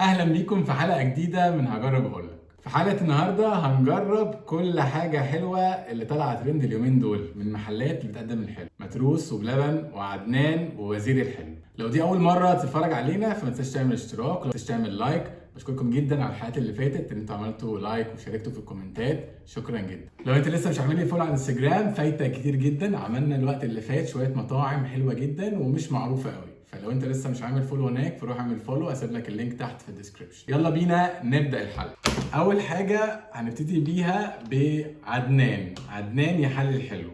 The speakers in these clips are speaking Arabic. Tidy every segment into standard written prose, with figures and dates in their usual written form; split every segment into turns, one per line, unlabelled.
اهلا بيكم في حلقه جديده من هجرب اقول لك. في حلقه النهارده هنجرب كل حاجه حلوه اللي طالعه ترند اليومين دول من محلات اللي بتقدم الحلو، متروس وبلبن وعدنان ووزير الحلو. لو دي اول مره تتفرج علينا فما تنساش تعمل اشتراك وما تنساش تعمل لايك. بشكركم جدا على الحلقات اللي فاتت ان انتوا عملتوا لايك وشاركتوا في الكومنتات، شكرا جدا. لو انت لسه مش عامل لي فولو على الانستجرام فايتك كتير جدا. عملنا الوقت اللي فات شويه مطاعم حلوه جدا ومش معروفه قوي، فلو انت لسه مش عامل فولو هناك فروح اعمل فولو، هسيب لك اللينك تحت في الديسكربشن. يلا بينا نبدا الحلقه. اول حاجه هنبتدي بيها بعدنان. عدنان يا حل الحلو.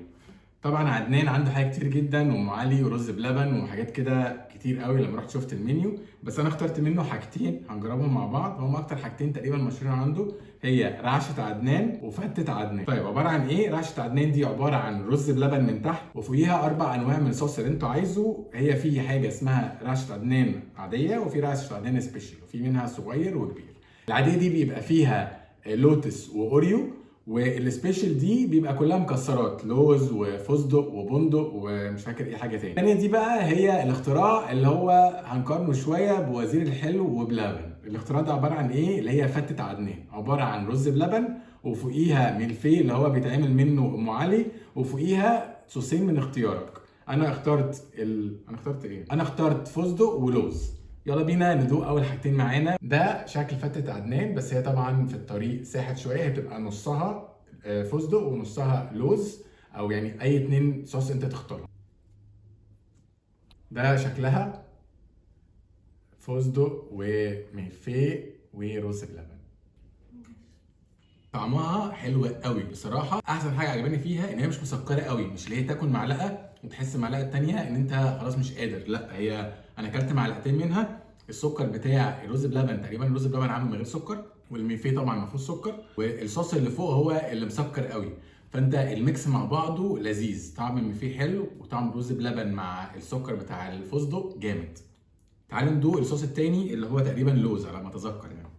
طبعا عدنان عنده حاجات كتير جدا، ام علي ورز بلبن وحاجات كده كتير قوي لما رحت شفت المنيو، بس انا اخترت منه حاجتين هنجربهم مع بعض. هم اكتر حاجتين تقريبا مشهورين عنده، هي رعشه عدنان وفتة عدنان. طيب عباره عن ايه؟ رعشه عدنان دي عباره عن رز بلبن من تحت وفوقيها 4 انواع من الصوص اللي انتوا عايزه. هي في حاجه اسمها رعشه عدنان عاديه وفي رعشه عدنان سبيشال وفي منها صغير وكبير. العاديه دي بيبقى فيها لوتس واوريو، والسبيشال دي بيبقى كلها مكسرات، لوز وفستق وبندق ومش فاكر ايه حاجه تاني. الثانيه دي بقى هي الاختراع اللي هو هنقارنه شويه بوزير الحلو وبلبن. الاختراع ده عباره عن ايه؟ اللي هي فتة عدنان، عباره عن رز بلبن وفوقيها ملفيه اللي هو بيتعمل منه ام علي وفوقيها صوصين من اختيارك. انا اخترت فستق ولوز. يلا بينا ندوق اول حاجتين معانا. ده شكل فتة عدنان، بس هي طبعا في الطريق ساحت شويه، هي بتبقى نصها فستق ونصها لوز، او يعني اي اتنين صوص انت تختاره. ده شكلها فستق وملفيه ورز بلبن. طعمها حلو قوي بصراحه. احسن حاجه عجباني فيها ان هي مش مسكره قوي، مش اللي هي تاكل معلقه وتحس المعلقه التانيه ان انت خلاص مش قادر، لا هي انا اكلت معلقتين منها. السكر بتاع الرز بلبن تقريبا الرز بلبن عامل من غير سكر، والملفيه طبعا ما فيهوش سكر، والصوص اللي فوق هو اللي مسكر قوي. فانت الميكس مع بعضه لذيذ، طعم الملفيه حلو وطعم الرز بلبن مع السكر بتاع الفستق جامد. تعالوا ندوق الصوص التاني اللي هو تقريبا لوز على ما اتذكر يعني.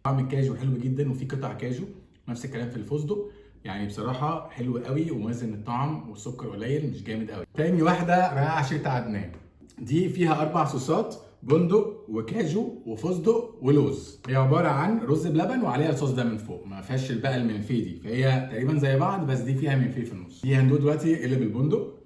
طعم الكاجو حلو جدا وفي قطع كاجو، نفس الكلام في الفستق. يعني بصراحه حلو قوي وموازن الطعم والسكر قليل مش جامد قوي. تاني واحده رعشه عدنان، دي فيها 4 صوصات، بندق وكاجو وفستق ولوز. هي عباره عن رز بلبن وعليها الصوص ده من فوق، ما فيهاش بقى المنفيه دي، فهي تقريبا زي بعض بس دي فيها منفيه في النص. دي هندوق دلوقتي اللي بالبندق.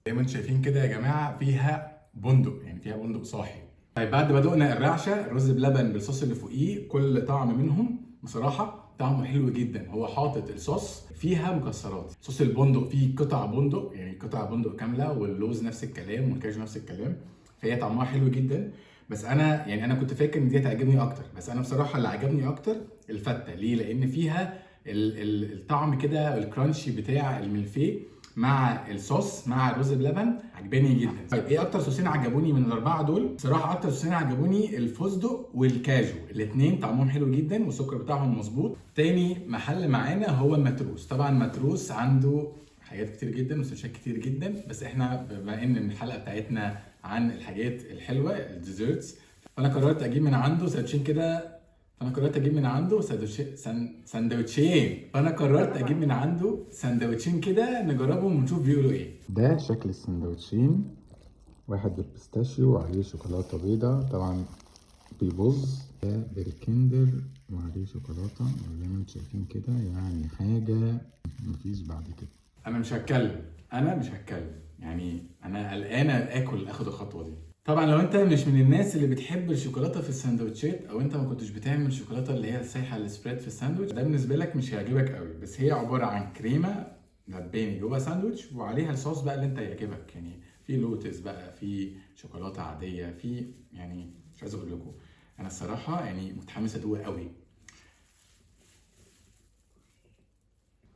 زي ما انتم شايفين كده يا جماعه فيها بندق، يعني فيها بندق صاحي. طيب بعد ما دقنا الرعشه الرز بلبن بالصوص اللي فوقيه، كل طعم منهم بصراحه طعمه حلو جدا. هو حاطط الصوص فيها مكسرات، صوص البندق فيه قطع بندق، يعني قطع بندق كامله، واللوز نفس الكلام والكاجو نفس الكلام، فهي طعمها حلو جدا. بس انا كنت فاكر ان دي هتعجبني اكتر، بس انا بصراحه اللي عجبني اكتر الفته. ليه؟ لان فيها الطعم كده الكرانشي بتاع الملفيه مع الصوص مع الرز بلبن، عجباني جدا. طيب ايه اكتر صوصين عجبوني من ال4 دول؟ بصراحه اكتر صوصين عجبوني الفستق والكاجو، الاثنين طعمهم حلو جدا والسكر بتاعهم مظبوط. تاني محل معانا هو متروس. طبعا متروس عنده حاجات كتير جدا وسندوتشات كتير جدا، بس احنا بما ان الحلقه بتاعتنا عن الحاجات الحلوه الديزرتس، فانا قررت اجيب من عنده سندوتشين كده. سندوتشين كده نجربهم ونشوف بيقولوا ايه. ده شكل السندوتشين، واحد بالبيستاشيو وعليه شوكولاته بيضاء طبعا بيبظ، ده بالكندر وعليه شوكولاته زي ما انتم شايفين كده، يعني حاجه مفيش بعد كده. انا مش هتكلم يعني انا قلقان اخد الخطوه دي. طبعا لو انت مش من الناس اللي بتحب الشوكولاته في السندوتشات، او انت ما كنتش بتعمل شوكولاته اللي هي السايحه السبريد في الساندوتش، ده بالنسبه لك مش هيعجبك قوي. بس هي عباره عن كريمه مباني جوه ساندوتش وعليها الصوص بقى اللي انت يعجبك، يعني في لوتس بقى، في شوكولاته عاديه، في يعني مش عايز اقول لكم. انا الصراحه يعني متحمس ادوق قوي.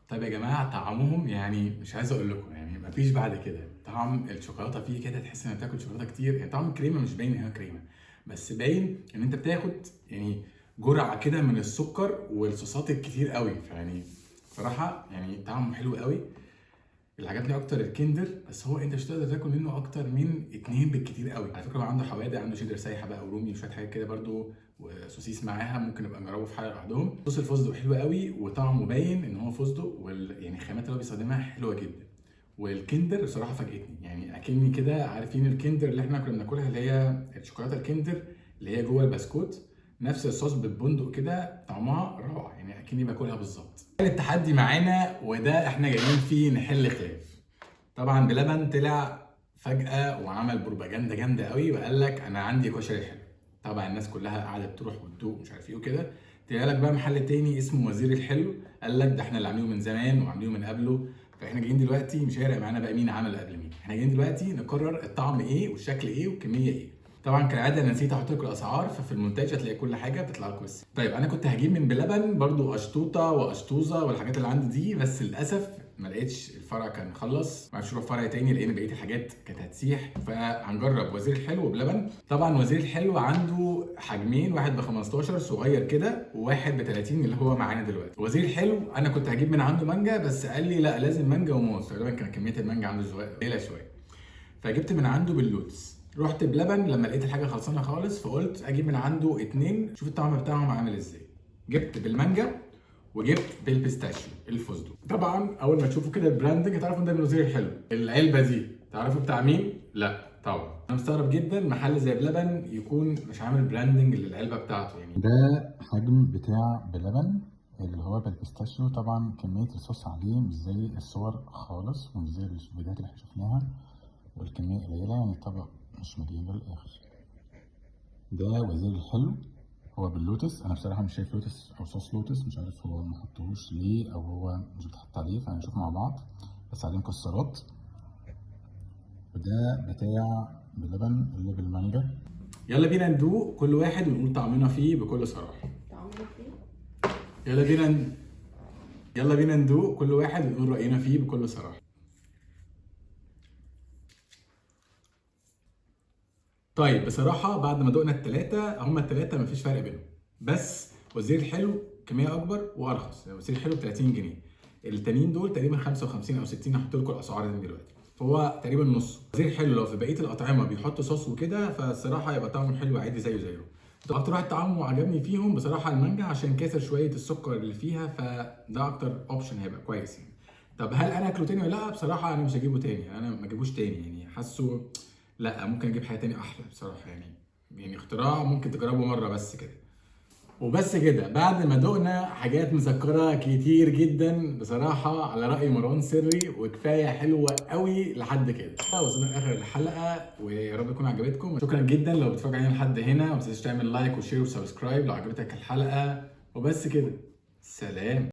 طيب يا جماعه طعمهم يعني مش عايز اقول لكم، يعني مفيش بعد كده. طعم الشوكولاته فيه كده تحس انك بتاكل شوكولاته كتير، يعني طعم الكريمه مش باين ان هي كريمه، بس باين ان انت بتاخد يعني جرعه كده من السكر والصوصات الكتير قوي. فيعني بصراحه يعني طعمه حلو قوي. اللي عجبني اكتر الكندر، بس هو انت مش هتقدر تاكل منه اكتر من 2 بالكتير قوي. على فكره هو عنده حوادق، عنده شيدر سايحه بقى ورومي وشويه حاجات كده برده وسوسيس معاها، ممكن نبقى نجربه في حلقه لوحدهم. صوص الفستق حلو قوي وطعمه باين ان هو فستق، يعني الخامات اللي هو بيستخدمها حلوه جدا. والكندر بصراحه فاجئتني، يعني اكني كده عارفين الكندر اللي احنا كنا بناكلها اللي هي الشوكولاته الكندر اللي هي جوه البسكوت، نفس الصوص بالبندق كده، طعمها روعه، يعني اكني باكلها بالظبط. التحدي معانا وده احنا جايين فيه نحل خلاف. طبعا بلبن طلع فجاه وعمل بروباجندا جامده قوي وقال لك انا عندي كشري حلو. طبعا الناس كلها قاعده تروح وتدوق مش عارف ايه وكده. طلع لك بقى محل تاني اسمه وزير الحلو، قال لك ده احنا اللي عاملينه من زمان وعاملينه من قبله. فاحنا جايين دلوقتي مش هيفرق معانا بقى مين عمل قبل مين، احنا جايين دلوقتي نقرر الطعم ايه والشكل ايه والكميه ايه. طبعا كالعاده انا نسيت احط لكم الاسعار، ففي المونتاج هتلاقي كل حاجه بتطلع لكم بس. طيب انا كنت هجيب من بلبن برضو اشطوطه واشطوزه والحاجات اللي عندي دي، بس للاسف ما لقيتش، الفرع كان خلص، ما عرفتش اروح فرع تاني لان بقيه الحاجات كانت هتسيح. فهنجرب وزير الحلو بلبن. طبعا وزير الحلو عنده حجمين، واحد ب 15 صغير كده وواحد ب 30 اللي هو معانا دلوقتي. وزير الحلو انا كنت هجيب من عنده مانجا بس قال لي لا لازم مانجا وموز، تقريبا كان كميه المانجا عنده قليله شويه، فجبت من عنده باللوتس. رحت بلبن لما لقيت الحاجه خلصانه خالص فقلت اجيب من عنده اتنين شوف الطعم بتاعهم عامل ازاي. جبت بالمانجا وجبت بالبيستاشيو الفستق. طبعا اول ما تشوفوا كده البراندنج هتعرفوا ان ده من وزير الحلو. العلبه دي تعرفوا بتاع مين؟ لا طبعا. انا مستغرب جدا محل زي بلبن يكون مش عامل براندنج للعلبه بتاعته. يعني ده حجم بتاع بلبن اللي هو بالبيستاشيو. طبعا كميه الصوص عليه مش زي الصور خالص ومش زي الفيديوهات اللي احنا شفناها، والكميه قليله، يعني الطبق مش مليان للاخر. ده وزير الحلو هو باللوتس. انا بصراحه مش شايف لوتس او صوص لوتس، مش عارف هو ما حطوهوش ليه او هو مش بيتحط عليه، فهنشوف مع بعض. بس عليه مكسرات. وده بتاع بلبن اللي بالمانجا. يلا بينا ندوق كل واحد ونقول طعمنا فيه بكل صراحه. يلا بينا ندوق كل واحد ونقول راينا فيه بكل صراحه. طيب بصراحه بعد ما دقنا الثلاثه، هما الثلاثه مفيش فرق بينهم، بس وزير الحلو كميه اكبر وارخص. يعني وزير الحلو ب 30 جنيه، التانيين دول تقريبا 55 او 60. هحط لكم الاسعار دي دلوقتي، فهو تقريبا نص. وزير الحلو لو في بقيه الاطعمه بيحط صوص وكده فالصراحه يبقى طعمه حلو عادي زيه. اكتر واحد طعمه عجبني فيهم بصراحه المانجا، عشان كاسر شويه السكر اللي فيها، فده اكتر اوبشن هيبقى كويس يعني. طب هل انا اكله تاني ولا لا؟ بصراحه انا مش هجيبه تاني، انا ما اجيبوش تاني، يعني حاسه لا، ممكن اجيب حاجه تاني احلى بصراحه يعني اختراع ممكن تجربه مره بس كده. وبس كده، بعد ما دقنا حاجات مسكره كتير جدا بصراحه على راي مروان سري، وكفايه حلوه قوي لحد كده. وصلنا لاخر الحلقه ويا رب تكون عجبتكم. شكرا جدا لو بتتفرج علينا لحد هنا، وما تنساش تعمل لايك وشير وسبسكرايب لو عجبتك الحلقه. وبس كده، سلام.